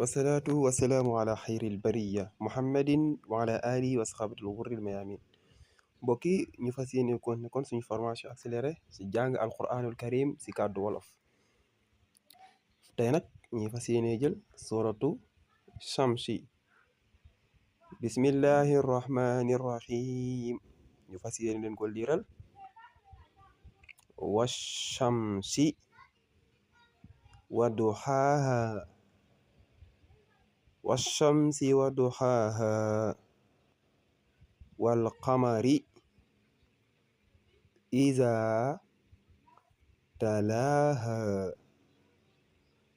wasalaatu wasalaamu ala xayril bariya muhammadin wa ala alihi wa saxaabatil ghurril mayamin. mbokk yi ñu fas yéene kon suñu formation accélérée si jàng alquranul karim si kàddu wolof. tey nag ñu fas yéene jël suratu shamsi. bismillahi rahmani rahim. ñu fas yéene leen ko liiral. wa shamsi wa duhaaha والشمس وضحاها والقمر إذا تلاها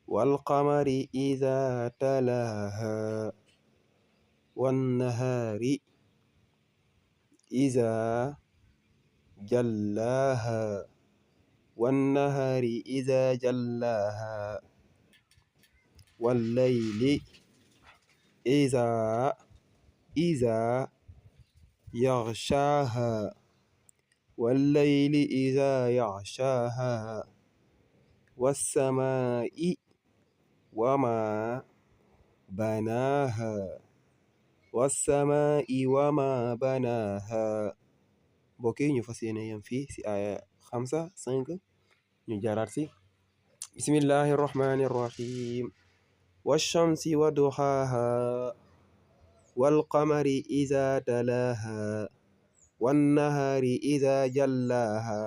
والقمر إذا تلاها والنهار إذا جلاها والنهار إذا جلاها والليل إذا يغشاها والليل إذا يغشاها والسماء وما بناها mbokk yi ñu fas yéene yam fii si aya 5 ñu jaaraat si bismillahi rahmani rahim والشمس وضحاها والقمر إذا تلاها والنهار إذا جلاها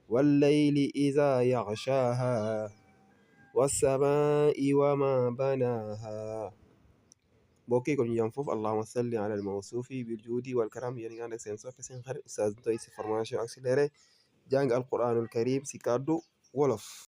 والليل إذا يغشاها والسماء وما بناها. mbokk yi kon ñu yam foofu allahumma salli ala al-mawsuufi bil juudi wal karam. yéen a ngi ànd ak seen soppe seen xarit Oustaz Ndoye si formation accélérée jàng alquranul karim si kàddu wolof.